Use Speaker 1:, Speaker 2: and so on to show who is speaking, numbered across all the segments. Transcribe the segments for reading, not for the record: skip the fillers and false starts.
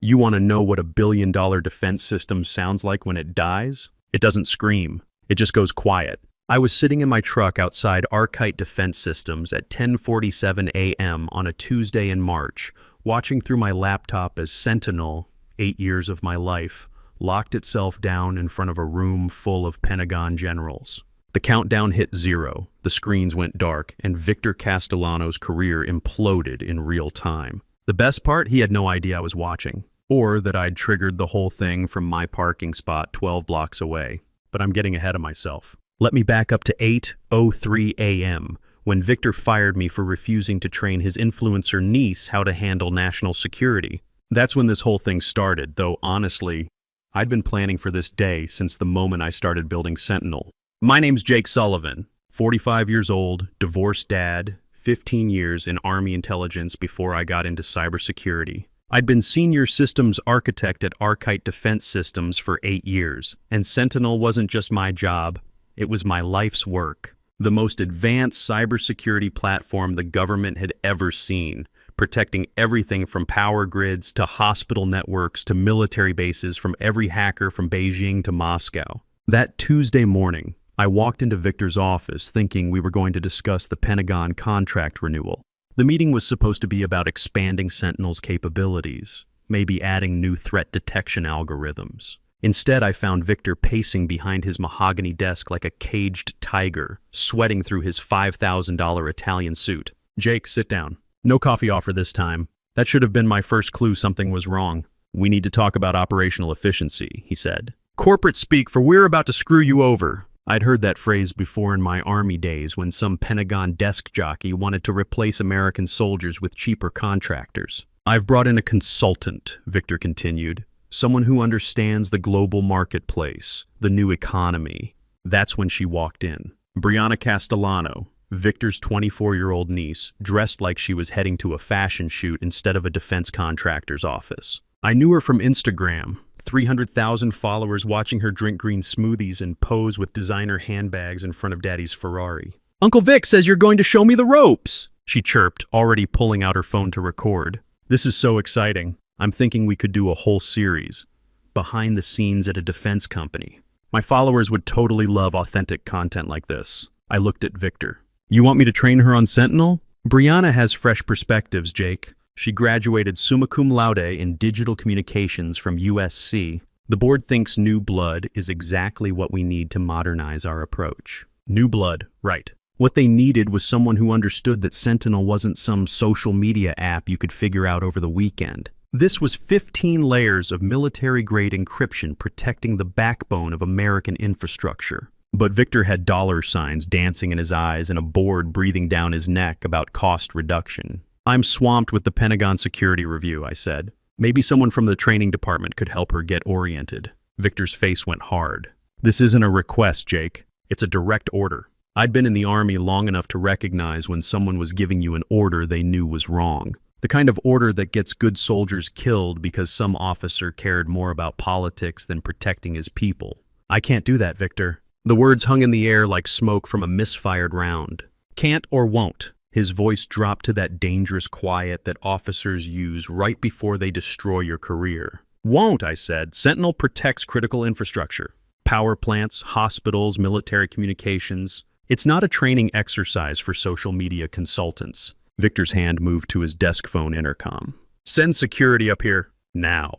Speaker 1: You want to know what a $1 billion defense system sounds like when it dies? It doesn't scream. It just goes quiet. I was sitting in my truck outside Archite Defense Systems at 10:47 a.m. on a Tuesday in March, watching through my laptop as Sentinel, 8 years of my life, locked itself down in front of a room full of Pentagon generals. The countdown hit 0, the screens went dark, and Victor Castellano's career imploded in real time. The best part, he had no idea I was watching, or that I'd triggered the whole thing from my parking spot 12 blocks away. But I'm getting ahead of myself. Let me back up to 8:03 a.m., when Victor fired me for refusing to train his influencer niece how to handle national security. That's when this whole thing started, though honestly, I'd been planning for this day since the moment I started building Sentinel. My name's Jake Sullivan, 45 years old, divorced dad, 15 years in Army intelligence before I got into cybersecurity. I'd been senior systems architect at Archite Defense Systems for 8 years, and Sentinel wasn't just my job, it was my life's work. The most advanced cybersecurity platform the government had ever seen, protecting everything from power grids to hospital networks to military bases from every hacker from Beijing to Moscow. That Tuesday morning, I walked into Victor's office thinking we were going to discuss the Pentagon contract renewal. The meeting was supposed to be about expanding Sentinel's capabilities, maybe adding new threat detection algorithms. Instead, I found Victor pacing behind his mahogany desk like a caged tiger, sweating through his $5,000 Italian suit. Jake, sit down. No coffee offer this time. That should have been my first clue something was wrong. We need to talk about operational efficiency, he said. Corporate speak for we're about to screw you over. I'd heard that phrase before in my Army days when some Pentagon desk jockey wanted to replace American soldiers with cheaper contractors. I've brought in a consultant, Victor continued. Someone who understands the global marketplace, the new economy. That's when she walked in. Brianna Castellano, Victor's 24-year-old niece, dressed like she was heading to a fashion shoot instead of a defense contractor's office. I knew her from Instagram. 300,000 followers watching her drink green smoothies and pose with designer handbags in front of Daddy's Ferrari. Uncle Vic says you're going to show me the ropes, she chirped, already pulling out her phone to record. This is so exciting. I'm thinking we could do a whole series. Behind the scenes at a defense company. My followers would totally love authentic content like this. I looked at Victor. You want me to train her on Sentinel? Brianna has fresh perspectives, Jake. She graduated summa cum laude in digital communications from USC. The board thinks new blood is exactly what we need to modernize our approach. New blood, right. What they needed was someone who understood that Sentinel wasn't some social media app you could figure out over the weekend. This was 15 layers of military-grade encryption protecting the backbone of American infrastructure. But Victor had dollar signs dancing in his eyes and a board breathing down his neck about cost reduction. I'm swamped with the Pentagon security review, I said. Maybe someone from the training department could help her get oriented. Victor's face went hard. This isn't a request, Jake. It's a direct order. I'd been in the Army long enough to recognize when someone was giving you an order they knew was wrong. The kind of order that gets good soldiers killed because some officer cared more about politics than protecting his people. I can't do that, Victor. The words hung in the air like smoke from a misfired round. Can't or won't. His voice dropped to that dangerous quiet that officers use right before they destroy your career. Won't, I said. Sentinel protects critical infrastructure. Power plants, hospitals, military communications. It's not a training exercise for social media consultants. Victor's hand moved to his desk phone intercom. Send security up here, now.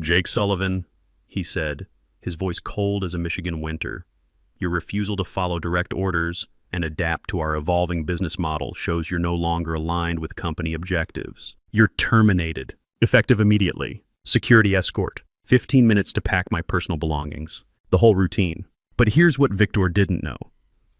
Speaker 1: Jake Sullivan, he said, his voice cold as a Michigan winter. Your refusal to follow direct orders and adapt to our evolving business model shows you're no longer aligned with company objectives. You're terminated, effective immediately. Security escort, 15 minutes to pack my personal belongings. The whole routine. But here's what Victor didn't know.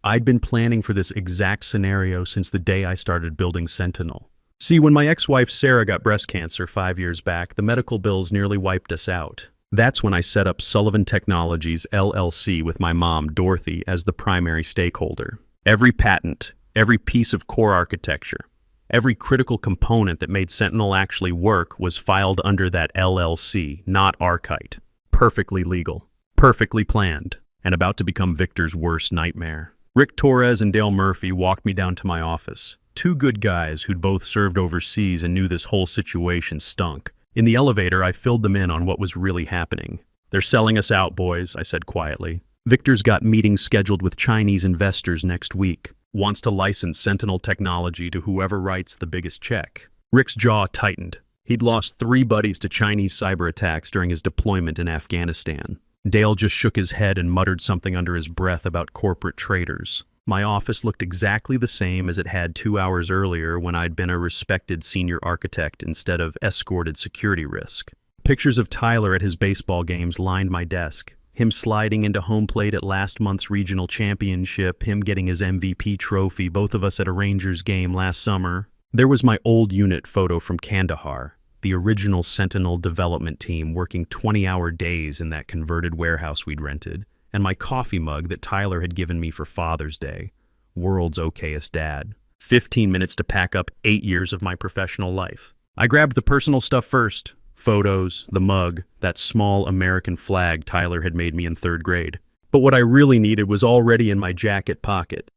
Speaker 1: I'd been planning for this exact scenario since the day I started building Sentinel. See, when my ex-wife Sarah got breast cancer 5 years back, the medical bills nearly wiped us out. That's when I set up Sullivan Technologies, LLC with my mom, Dorothy, as the primary stakeholder. Every patent, every piece of core architecture, every critical component that made Sentinel actually work was filed under that LLC, not Archite. Perfectly legal, perfectly planned, and about to become Victor's worst nightmare. Rick Torres and Dale Murphy walked me down to my office. Two good guys who'd both served overseas and knew this whole situation stunk. In the elevator, I filled them in on what was really happening. "They're selling us out, boys," I said quietly. "Victor's got meetings scheduled with Chinese investors next week. Wants to license Sentinel technology to whoever writes the biggest check." Rick's jaw tightened. He'd lost 3 buddies to Chinese cyber attacks during his deployment in Afghanistan. Dale just shook his head and muttered something under his breath about corporate traitors. My office looked exactly the same as it had 2 hours earlier when I'd been a respected senior architect instead of escorted security risk. Pictures of Tyler at his baseball games lined my desk. Him sliding into home plate at last month's regional championship, him getting his MVP trophy, both of us at a Rangers game last summer. There was my old unit photo from Kandahar, the original Sentinel development team working 20-hour days in that converted warehouse we'd rented, and my coffee mug that Tyler had given me for Father's Day. World's okayest dad. 15 minutes to pack up 8 years of my professional life. I grabbed the personal stuff first. Photos, the mug, that small American flag Tyler had made me in 3rd grade. But what I really needed was already in my jacket pocket.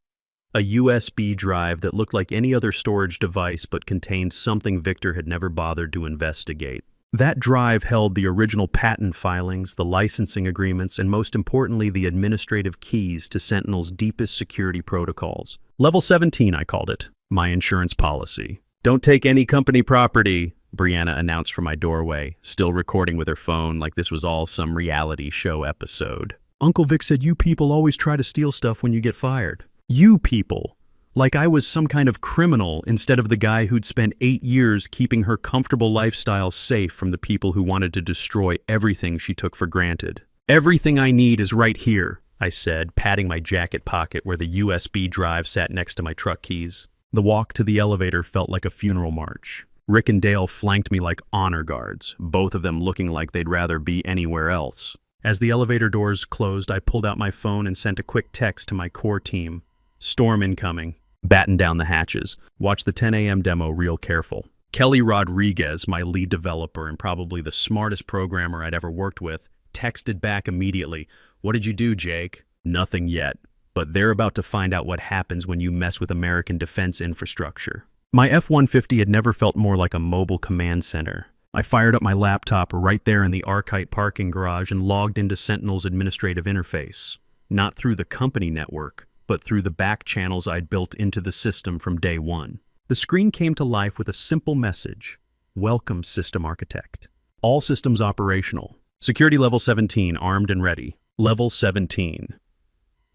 Speaker 1: A USB drive that looked like any other storage device but contained something Victor had never bothered to investigate. That drive held the original patent filings, the licensing agreements, and most importantly, the administrative keys to Sentinel's deepest security protocols. Level 17, I called it. My insurance policy. "Don't take any company property," Brianna announced from my doorway, still recording with her phone like this was all some reality show episode. "Uncle Vic said you people always try to steal stuff when you get fired." You people. Like I was some kind of criminal instead of the guy who'd spent 8 years keeping her comfortable lifestyle safe from the people who wanted to destroy everything she took for granted. "Everything I need is right here," I said, patting my jacket pocket where the USB drive sat next to my truck keys. The walk to the elevator felt like a funeral march. Rick and Dale flanked me like honor guards, both of them looking like they'd rather be anywhere else. As the elevator doors closed, I pulled out my phone and sent a quick text to my core team. "Storm incoming. Batten down the hatches. Watch the 10 a.m. demo real careful." Kelly Rodriguez, my lead developer and probably the smartest programmer I'd ever worked with, texted back immediately. "What did you do, Jake?" "Nothing yet, but they're about to find out what happens when you mess with American defense infrastructure." My F-150 had never felt more like a mobile command center. I fired up my laptop right there in the Archite parking garage and logged into Sentinel's administrative interface. Not through the company network, but through the back channels I'd built into the system from day one. The screen came to life with a simple message. "Welcome, System Architect. All systems operational. Security level 17, armed and ready. Level 17.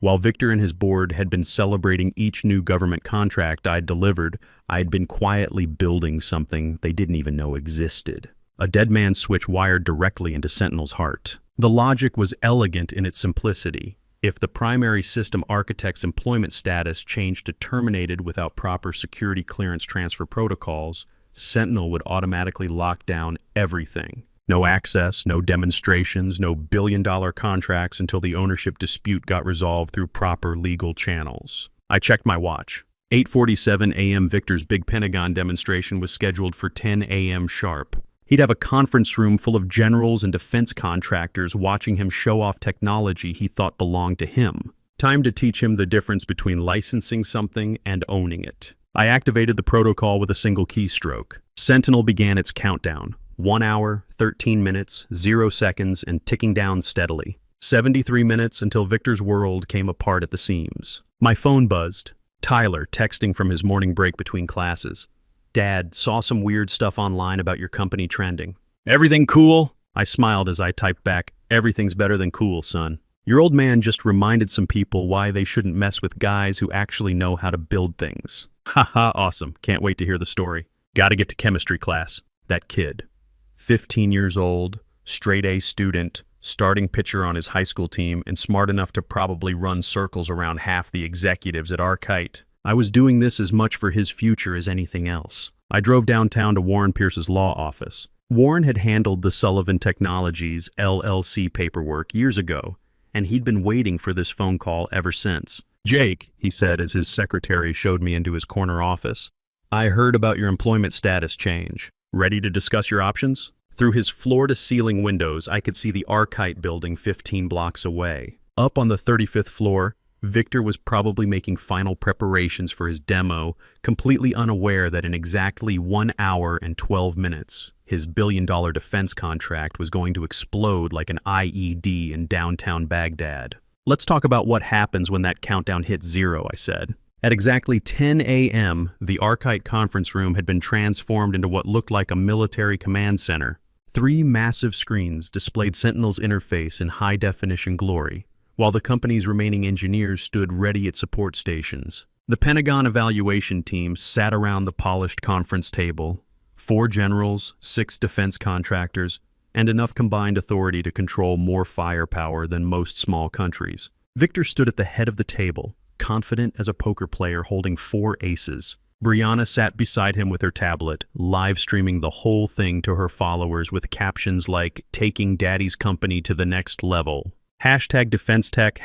Speaker 1: While Victor and his board had been celebrating each new government contract I'd delivered, I'd been quietly building something they didn't even know existed. A dead man's switch wired directly into Sentinel's heart. The logic was elegant in its simplicity. If the primary system architect's employment status changed to terminated without proper security clearance transfer protocols, Sentinel would automatically lock down everything. No access, no demonstrations, no billion-dollar contracts until the ownership dispute got resolved through proper legal channels. I checked my watch. 8:47 a.m. Victor's big Pentagon demonstration was scheduled for 10 a.m. sharp. He'd have a conference room full of generals and defense contractors watching him show off technology he thought belonged to him. Time to teach him the difference between licensing something and owning it. I activated the protocol with a single keystroke. Sentinel began its countdown. 1 hour, 13 minutes, 0 seconds, and ticking down steadily. 73 minutes until Victor's world came apart at the seams. My phone buzzed. Tyler, texting from his morning break between classes. "Dad, saw some weird stuff online about your company trending." "Everything cool?" I smiled as I typed back, "Everything's better than cool, son. Your old man just reminded some people why they shouldn't mess with guys who actually know how to build things." Haha, awesome. Can't wait to hear the story. Gotta get to chemistry class. That kid. 15 years old, straight A student, starting pitcher on his high school team, and smart enough to probably run circles around half the executives at Archite. I was doing this as much for his future as anything else. I drove downtown to Warren Pierce's law office. Warren had handled the Sullivan Technologies LLC paperwork years ago, and he'd been waiting for this phone call ever since. "Jake," he said as his secretary showed me into his corner office, "I heard about your employment status change. Ready to discuss your options?" Through his floor-to-ceiling windows, I could see the Archite building 15 blocks away. Up on the 35th floor, Victor was probably making final preparations for his demo, completely unaware that in exactly 1 hour and 12 minutes, His billion-dollar defense contract was going to explode like an IED in downtown Baghdad. Let's talk about what happens when that countdown hits zero, I said. At exactly 10 a.m., the Archite conference room had been transformed into what looked like a military command center. 3 massive screens displayed Sentinel's interface in high-definition glory, while the company's remaining engineers stood ready at support stations. The Pentagon evaluation team sat around the polished conference table, 4 generals, 6 defense contractors, and enough combined authority to control more firepower than most small countries. Victor stood at the head of the table, confident as a poker player holding 4 aces. Brianna sat beside him with her tablet, live streaming the whole thing to her followers with captions like, "Taking Daddy's company to the next level. #DefenseTech,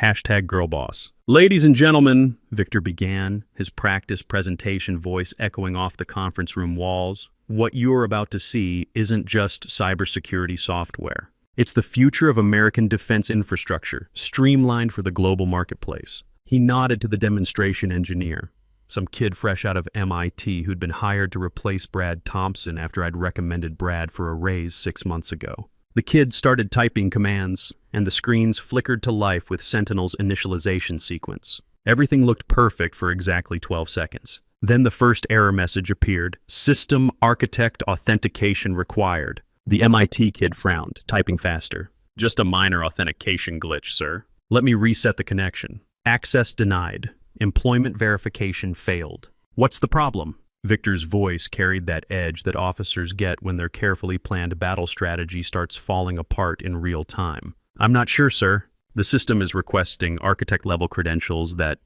Speaker 1: #GirlBoss." "Ladies and gentlemen," Victor began, his practice presentation voice echoing off the conference room walls, "what you're about to see isn't just cybersecurity software. It's the future of American defense infrastructure, streamlined for the global marketplace." He nodded to the demonstration engineer, some kid fresh out of MIT who'd been hired to replace Brad Thompson after I'd recommended Brad for a raise 6 months ago. The kid started typing commands, and the screens flickered to life with Sentinel's initialization sequence. Everything looked perfect for exactly 12 seconds. Then the first error message appeared: "System Architect Authentication Required." The MIT kid frowned, typing faster. "Just a minor authentication glitch, sir. Let me reset the connection. Access denied. Employment verification failed." "What's the problem?" Victor's voice carried that edge that officers get when their carefully planned battle strategy starts falling apart in real time. "I'm not sure, sir. The system is requesting architect-level credentials that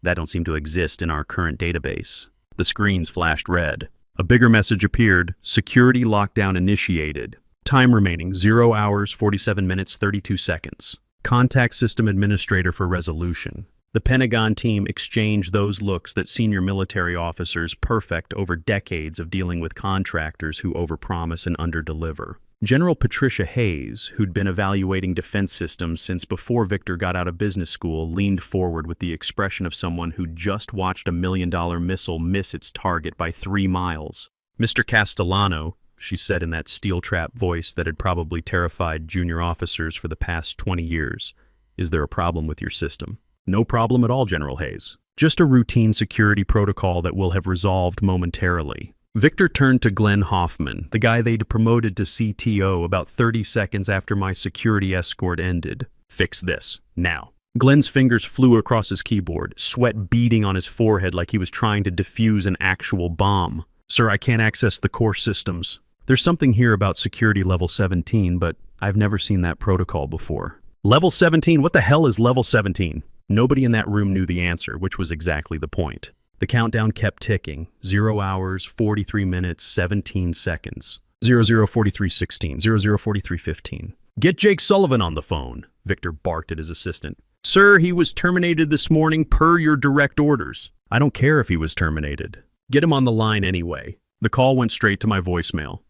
Speaker 1: don't seem to exist in our current database." The screens flashed red. A bigger message appeared: "Security lockdown initiated. Time remaining 0 hours, 47 minutes, 32 seconds. Contact system administrator for resolution." The Pentagon team exchanged those looks that senior military officers perfect over decades of dealing with contractors who overpromise and underdeliver. General Patricia Hayes, who'd been evaluating defense systems since before Victor got out of business school, leaned forward with the expression of someone who'd just watched a $1 million missile miss its target by 3 miles. "Mr. Castellano," she said in that steel-trap voice that had probably terrified junior officers for the past 20 years, "is there a problem with your system?" "No problem at all, General Hayes. Just a routine security protocol that will have resolved momentarily." Victor turned to Glenn Hoffman, the guy they'd promoted to CTO about 30 seconds after my security escort ended. "Fix this, now." Glenn's fingers flew across his keyboard, sweat beading on his forehead like he was trying to defuse an actual bomb. "Sir, I can't access the core systems. There's something here about security level 17, but I've never seen that protocol before." "Level 17? What the hell is level 17? Nobody in that room knew the answer, which was exactly the point. The countdown kept ticking. 0 hours, 43 minutes, 17 seconds. 004316, 004315. "Get Jake Sullivan on the phone," Victor barked at his assistant. "Sir, he was terminated this morning per your direct orders." "I don't care if he was terminated. Get him on the line anyway." The call went straight to my voicemail.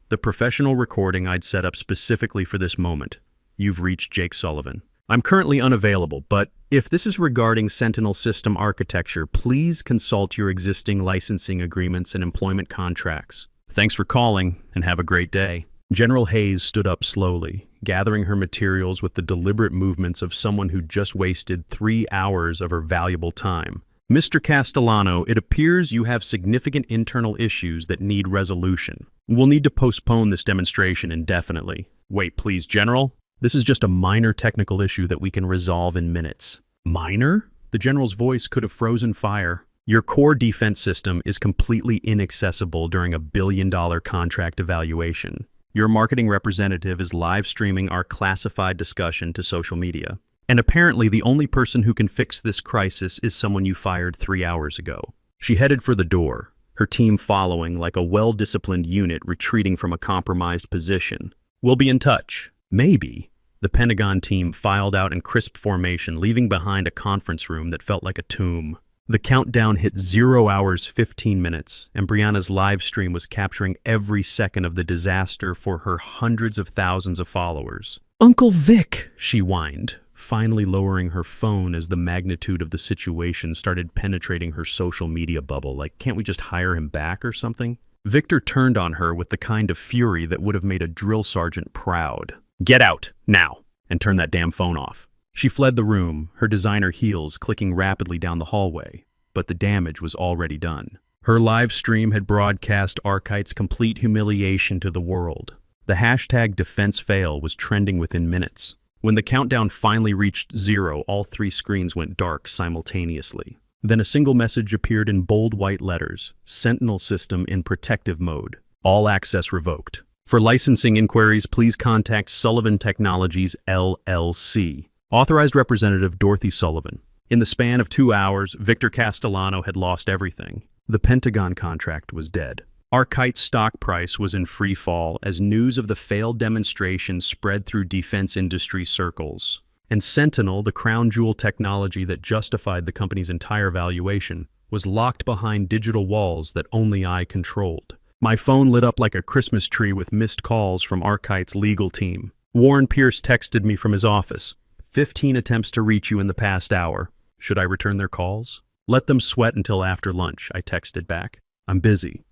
Speaker 1: The professional recording I'd set up specifically for this moment. "You've reached Jake Sullivan. I'm currently unavailable, but if this is regarding Sentinel system architecture, please consult your existing licensing agreements and employment contracts. Thanks for calling, and have a great day." General Hayes stood up slowly, gathering her materials with the deliberate movements of someone who just wasted 3 hours of her valuable time. "Mr. Castellano, it appears you have significant internal issues that need resolution. We'll need to postpone this demonstration indefinitely." "Wait, please, General. This is just a minor technical issue that we can resolve in minutes." "Minor?" The general's voice could have frozen fire. "Your core defense system is completely inaccessible during a $1 billion contract evaluation. Your marketing representative is live streaming our classified discussion to social media. And apparently the only person who can fix this crisis is someone you fired 3 hours ago." She headed for the door, her team following like a well-disciplined unit retreating from a compromised position. "We'll be in touch." "Maybe." The Pentagon team filed out in crisp formation, leaving behind a conference room that felt like a tomb. The countdown hit 0 hours, 15 minutes, and Brianna's live stream was capturing every second of the disaster for her hundreds of thousands of followers. "Uncle Vic," she whined, finally lowering her phone as the magnitude of the situation started penetrating her social media bubble. Like, can't we just hire him back or something? Victor turned on her with the kind of fury that would have made a drill sergeant proud. "Get out, now, and turn that damn phone off." She fled the room, her designer heels clicking rapidly down the hallway, but the damage was already done. Her live stream had broadcast Arkite's complete humiliation to the world. The hashtag #DefenseFail was trending within minutes. When the countdown finally reached 0, all 3 screens went dark simultaneously. Then a single message appeared in bold white letters: Sentinel system in protective mode. All access revoked. For licensing inquiries, please contact Sullivan Technologies, LLC. Authorized Representative Dorothy Sullivan. In the span of 2 hours, Victor Castellano had lost everything. The Pentagon contract was dead. Arkite's stock price was in free fall as news of the failed demonstration spread through defense industry circles. And Sentinel, the crown jewel technology that justified the company's entire valuation, was locked behind digital walls that only I controlled. My phone lit up like a Christmas tree with missed calls from Arkite's legal team. Warren Pierce texted me from his office. 15 attempts to reach you in the past hour. Should I return their calls? Let them sweat until after lunch, I texted back. I'm busy.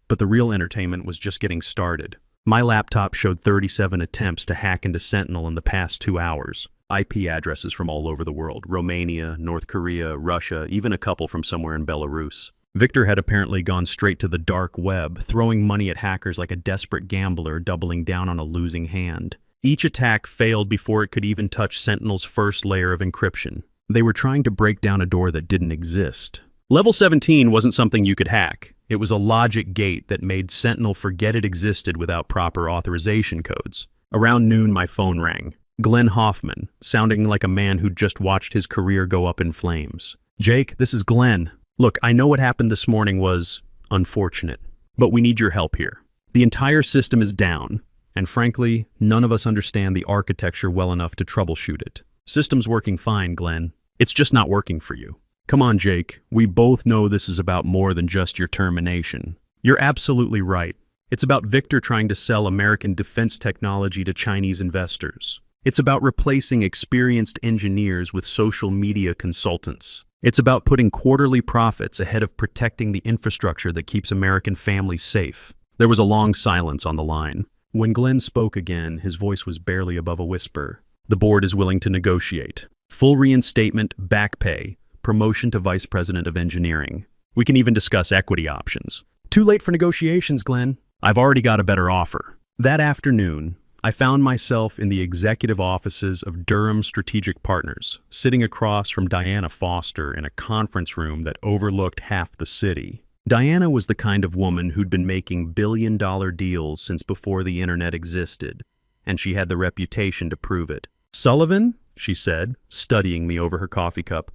Speaker 1: But the real entertainment was just getting started. My laptop showed 37 attempts to hack into Sentinel in the past 2 hours. IP addresses from all over the world: Romania, North Korea, Russia, even a couple from somewhere in Belarus. Victor had apparently gone straight to the dark web, throwing money at hackers like a desperate gambler doubling down on a losing hand. Each attack failed before it could even touch Sentinel's first layer of encryption. They were trying to break down a door that didn't exist. Level 17 wasn't something you could hack. It was a logic gate that made Sentinel forget it existed without proper authorization codes. Around noon, my phone rang. Glenn Hoffman, sounding like a man who'd just watched his career go up in flames. "Jake, this is Glenn. Look, I know what happened this morning was unfortunate, but we need your help here. The entire system is down, and frankly, none of us understand the architecture well enough to troubleshoot it. System's working fine, Glenn. It's just not working for you. Come on, Jake. We both know this is about more than just your termination." You're absolutely right. It's about Victor trying to sell American defense technology to Chinese investors. It's about replacing experienced engineers with social media consultants. It's about putting quarterly profits ahead of protecting the infrastructure that keeps American families safe. There was a long silence on the line. When Glenn spoke again, his voice was barely above a whisper. "The board is willing to negotiate. Full reinstatement, back pay, promotion to vice president of engineering. We can even discuss equity options." "Too late for negotiations, Glenn. I've already got a better offer." That afternoon, I found myself in the executive offices of Durham Strategic Partners, sitting across from Diana Foster in a conference room that overlooked half the city. Diana was the kind of woman who'd been making billion-dollar deals since before the internet existed, and she had the reputation to prove it. "Sullivan," she said, studying me over her coffee cup,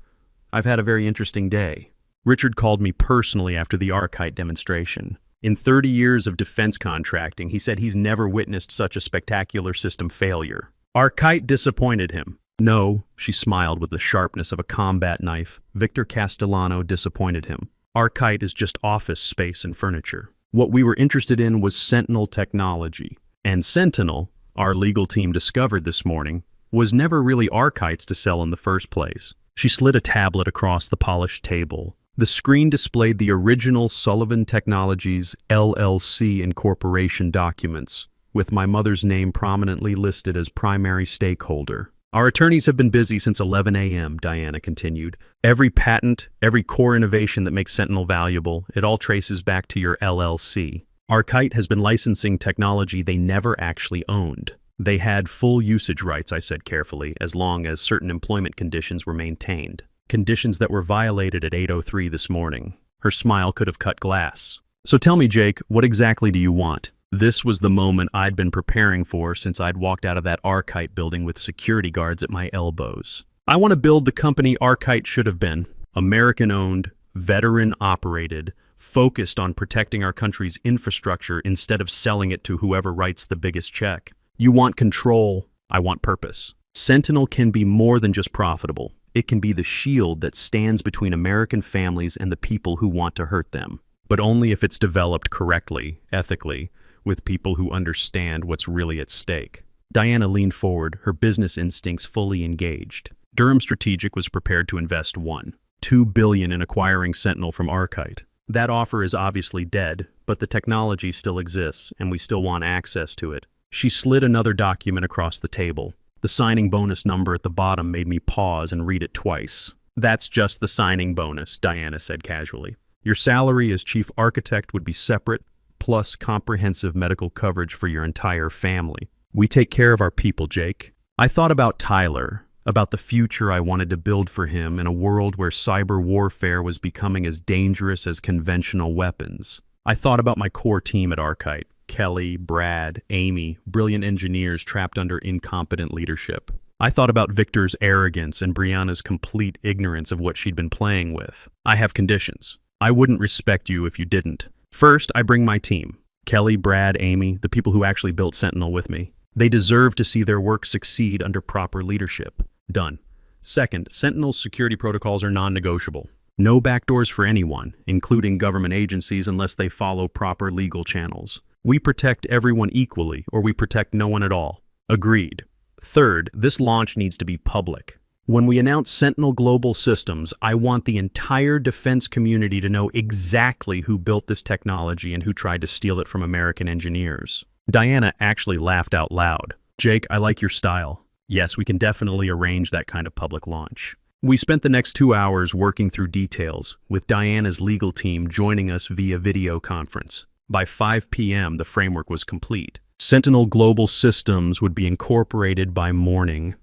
Speaker 1: "I've had a very interesting day. Richard called me personally after the Arkite demonstration. In 30 years of defense contracting, he said he's never witnessed such a spectacular system failure. Arkite disappointed him." "No," she smiled with the sharpness of a combat knife. "Victor Castellano disappointed him. Arkite is just office space and furniture. What we were interested in was Sentinel technology. And Sentinel, our legal team discovered this morning, was never really Arkite's to sell in the first place." She slid a tablet across the polished table. The screen displayed the original Sullivan Technologies LLC Incorporation documents, with my mother's name prominently listed as primary stakeholder. "Our attorneys have been busy since 11 a.m., Diana continued. "Every patent, every core innovation that makes Sentinel valuable, it all traces back to your LLC. Arkite has been licensing technology they never actually owned. They had full usage rights," I said carefully, "as long as certain employment conditions were maintained. Conditions that were violated at 8:03 this morning." Her smile could have cut glass. "So tell me, Jake, what exactly do you want?" This was the moment I'd been preparing for since I'd walked out of that Arkite building with security guards at my elbows. "I want to build the company Arkite should have been. American-owned, veteran-operated, focused on protecting our country's infrastructure instead of selling it to whoever writes the biggest check. You want control. I want purpose. Sentinel can be more than just profitable. It can be the shield that stands between American families and the people who want to hurt them. But only if it's developed correctly, ethically, with people who understand what's really at stake." Diana leaned forward, her business instincts fully engaged. Durham Strategic was prepared to invest $1.2 billion in acquiring Sentinel from Arkite. That offer is obviously dead, but the technology still exists, and we still want access to it. She slid another document across the table. The signing bonus number at the bottom made me pause and read it twice. That's just the signing bonus, Diana said casually. Your salary as chief architect would be separate, plus comprehensive medical coverage for your entire family. We take care of our people, Jake. I thought about Tyler, about the future I wanted to build for him in a world where cyber warfare was becoming as dangerous as conventional weapons. I thought about my core team at Archite, Kelly, Brad, Amy, brilliant engineers trapped under incompetent leadership. I thought about Victor's arrogance and Brianna's complete ignorance of what she'd been playing with. I have conditions. I wouldn't respect you if you didn't. First, I bring my team. Kelly, Brad, Amy, the people who actually built Sentinel with me. They deserve to see their work succeed under proper leadership. Done. Second, Sentinel's security protocols are non-negotiable. No backdoors for anyone, including government agencies, unless they follow proper legal channels. We protect everyone equally, or we protect no one at all. Agreed. Third, this launch needs to be public. When we announce Sentinel Global Systems, I want the entire defense community to know exactly who built this technology and who tried to steal it from American engineers. Diana actually laughed out loud. Jake, I like your style. Yes, we can definitely arrange that kind of public launch. We spent the next 2 hours working through details, with Diana's legal team joining us via video conference. By 5 p.m., the framework was complete. Sentinel Global Systems would be incorporated by morning.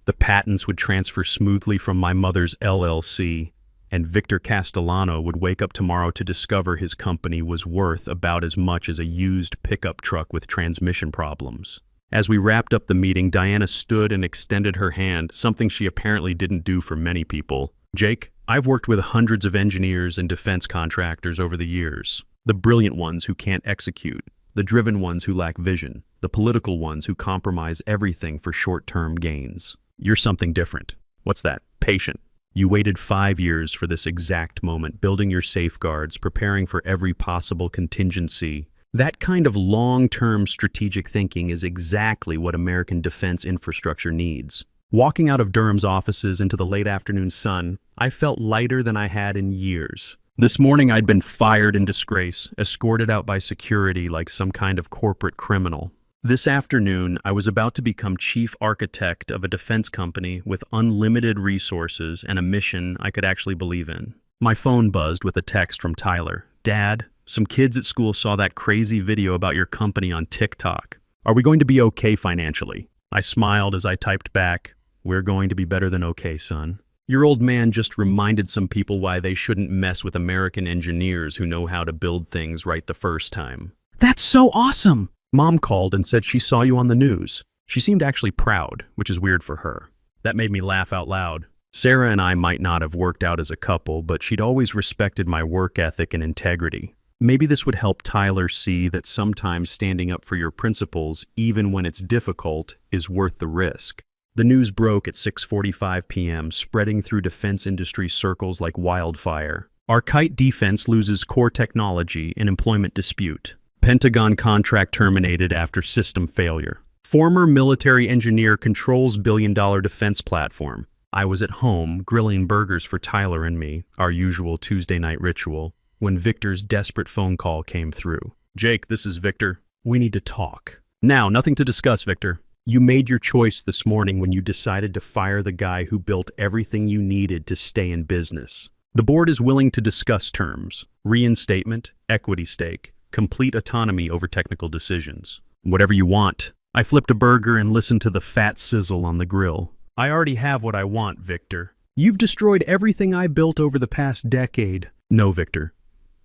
Speaker 1: The patents would transfer smoothly from my mother's LLC, and Victor Castellano would wake up tomorrow to discover his company was worth about as much as a used pickup truck with transmission problems. As we wrapped up the meeting, Diana stood and extended her hand, something she apparently didn't do for many people. Jake, I've worked with hundreds of engineers and defense contractors over the years. The brilliant ones who can't execute, the driven ones who lack vision, the political ones who compromise everything for short-term gains. You're something different. What's that? Patient. You waited 5 years for this exact moment, building your safeguards, preparing for every possible contingency. That kind of long-term strategic thinking is exactly what American defense infrastructure needs. Walking out of Durham's offices into the late afternoon sun, I felt lighter than I had in years. This morning I'd been fired in disgrace, escorted out by security like some kind of corporate criminal. This afternoon, I was about to become chief architect of a defense company with unlimited resources and a mission I could actually believe in. My phone buzzed with a text from Tyler. Dad, some kids at school saw that crazy video about your company on TikTok. Are we going to be okay financially? I smiled as I typed back, we're going to be better than okay, son. Your old man just reminded some people why they shouldn't mess with American engineers who know how to build things right the first time. That's so awesome! Mom called and said she saw you on the news. She seemed actually proud, which is weird for her. That made me laugh out loud. Sarah and I might not have worked out as a couple, but she'd always respected my work ethic and integrity. Maybe this would help Tyler see that sometimes standing up for your principles, even when it's difficult, is worth the risk. The news broke at 6:45 p.m., spreading through defense industry circles like wildfire. Archite Defense loses core technology in employment dispute. Pentagon contract terminated after system failure. Former military engineer controls billion-dollar defense platform. I was at home, grilling burgers for Tyler and me, our usual Tuesday night ritual, when Victor's desperate phone call came through. Jake, this is Victor. We need to talk. Now, nothing to discuss, Victor. You made your choice this morning when you decided to fire the guy who built everything you needed to stay in business. The board is willing to discuss terms, reinstatement, equity stake, complete autonomy over technical decisions. Whatever you want. I flipped a burger and listened to the fat sizzle on the grill. I already have what I want, Victor. You've destroyed everything I built over the past decade. No, Victor.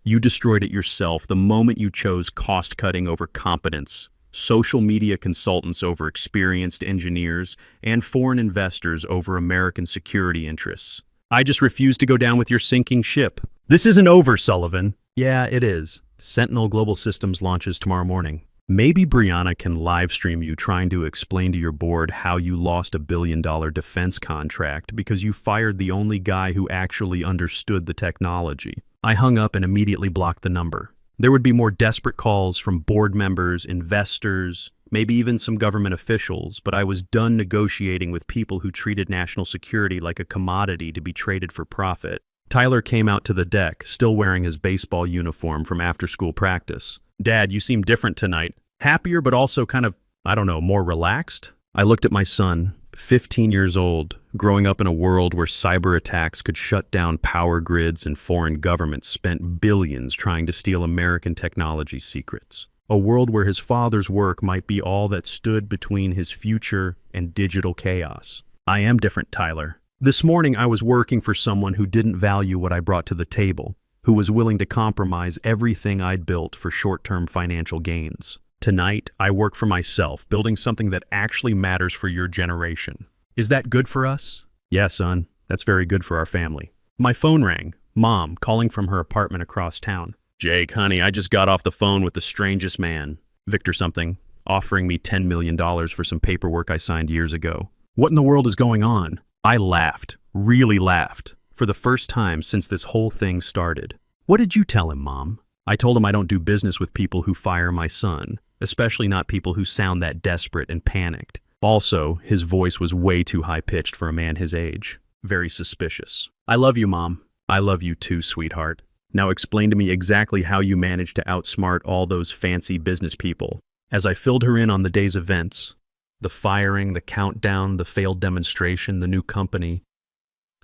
Speaker 1: You destroyed it yourself the moment you chose cost-cutting over competence, social media consultants over experienced engineers, and foreign investors over American security interests. I just refuse to go down with your sinking ship. This isn't over, Sullivan. Yeah, it is. Sentinel Global Systems launches tomorrow morning. Maybe Brianna can live stream you trying to explain to your board how you lost a billion-dollar defense contract because you fired the only guy who actually understood the technology. I hung up and immediately blocked the number. There would be more desperate calls from board members, investors, maybe even some government officials, but I was done negotiating with people who treated national security like a commodity to be traded for profit. Tyler came out to the deck, still wearing his baseball uniform from after-school practice. "Dad, you seem different tonight. Happier, but also kind of, I don't know, more relaxed?" I looked at my son, 15 years old, growing up in a world where cyber attacks could shut down power grids and foreign governments spent billions trying to steal American technology secrets. A world where his father's work might be all that stood between his future and digital chaos. "I am different, Tyler. This morning I was working for someone who didn't value what I brought to the table, who was willing to compromise everything I'd built for short-term financial gains. Tonight, I work for myself, building something that actually matters for your generation. Is that good for us?" "Yeah, son, that's very good for our family." My phone rang. Mom, calling from her apartment across town. "Jake, honey, I just got off the phone with the strangest man, Victor something, offering me $10 million for some paperwork I signed years ago." "What in the world is going on?" I laughed, really laughed, for the first time since this whole thing started. "What did you tell him, Mom?" "I told him I don't do business with people who fire my son, especially not people who sound that desperate and panicked." Also, his voice was way too high-pitched for a man his age. Very suspicious. "I love you, Mom." "I love you too, sweetheart. Now explain to me exactly how you managed to outsmart all those fancy business people." As I filled her in on the day's events, the firing, the countdown, the failed demonstration, the new company,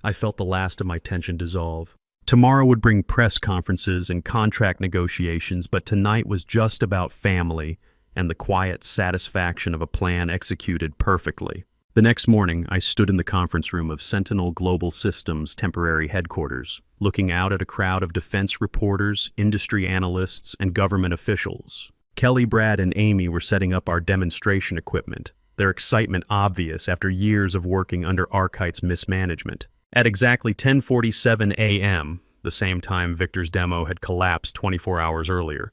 Speaker 1: I felt the last of my tension dissolve. Tomorrow would bring press conferences and contract negotiations, but tonight was just about family and the quiet satisfaction of a plan executed perfectly. The next morning, I stood in the conference room of Sentinel Global Systems' temporary headquarters, looking out at a crowd of defense reporters, industry analysts, and government officials. Kelly, Brad, and Amy were setting up our demonstration equipment, their excitement obvious after years of working under Arkite's mismanagement. At exactly 10:47 a.m., the same time Victor's demo had collapsed 24 hours earlier,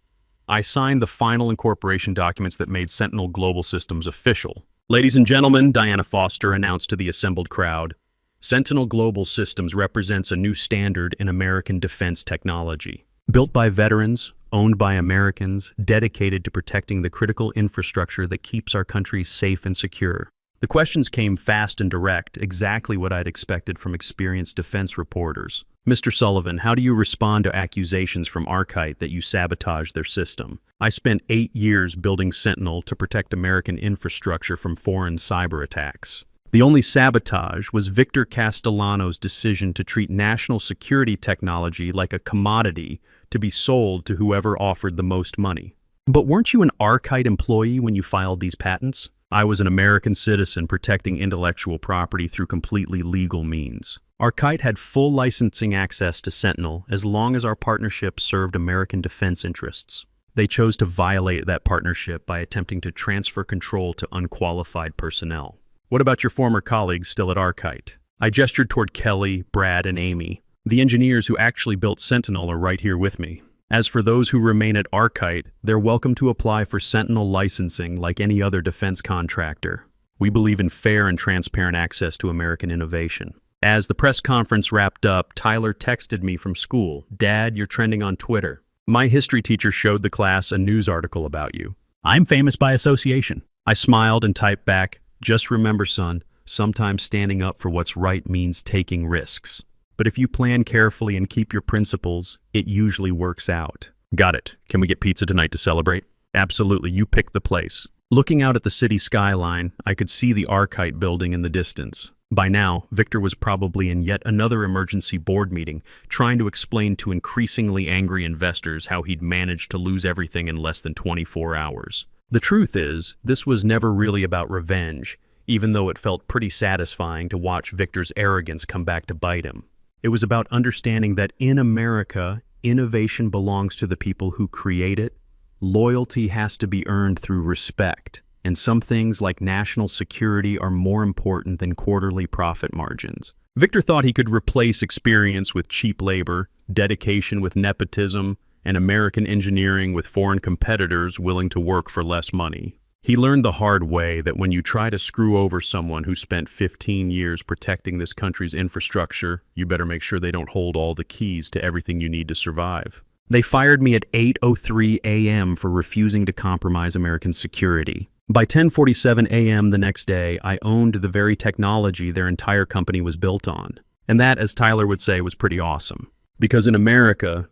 Speaker 1: I signed the final incorporation documents that made Sentinel Global Systems official. "Ladies and gentlemen," Diana Foster announced to the assembled crowd, "Sentinel Global Systems represents a new standard in American defense technology. Built by veterans, owned by Americans, dedicated to protecting the critical infrastructure that keeps our country safe and secure." The questions came fast and direct, exactly what I'd expected from experienced defense reporters. "Mr. Sullivan, how do you respond to accusations from Arkite that you sabotaged their system? I spent 8 years building Sentinel to protect American infrastructure from foreign cyber attacks. The only sabotage was Victor Castellano's decision to treat national security technology like a commodity to be sold to whoever offered the most money." "But weren't you an Arkite employee when you filed these patents?" "I was an American citizen protecting intellectual property through completely legal means. Arkite had full licensing access to Sentinel as long as our partnership served American defense interests. They chose to violate that partnership by attempting to transfer control to unqualified personnel." "What about your former colleagues still at Arkite?" I gestured toward Kelly, Brad, and Amy. "The engineers who actually built Sentinel are right here with me. As for those who remain at Arkite, they're welcome to apply for Sentinel licensing like any other defense contractor. We believe in fair and transparent access to American innovation." As the press conference wrapped up, Tyler texted me from school. "Dad, you're trending on Twitter. My history teacher showed the class a news article about you. I'm famous by association." I smiled and typed back, "Just remember, son, sometimes standing up for what's right means taking risks. But if you plan carefully and keep your principles, it usually works out." "Got it. Can we get pizza tonight to celebrate?" "Absolutely. You pick the place." Looking out at the city skyline, I could see the Arkite building in the distance. By now, Victor was probably in yet another emergency board meeting, trying to explain to increasingly angry investors how he'd managed to lose everything in less than 24 hours. The truth is, this was never really about revenge, even though it felt pretty satisfying to watch Victor's arrogance come back to bite him. It was about understanding that in America, innovation belongs to the people who create it. Loyalty has to be earned through respect. And some things like national security are more important than quarterly profit margins. Victor thought he could replace experience with cheap labor, dedication with nepotism, and American engineering with foreign competitors willing to work for less money. He learned the hard way that when you try to screw over someone who spent 15 years protecting this country's infrastructure, you better make sure they don't hold all the keys to everything you need to survive. They fired me at 8:03 a.m. for refusing to compromise American security. By 10:47 a.m. the next day, I owned the very technology their entire company was built on. And that, as Tyler would say, was pretty awesome. Because in America,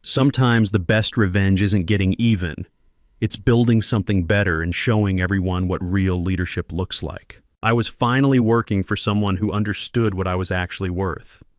Speaker 1: sometimes the best revenge isn't getting even. It's building something better and showing everyone what real leadership looks like. I was finally working for someone who understood what I was actually worth.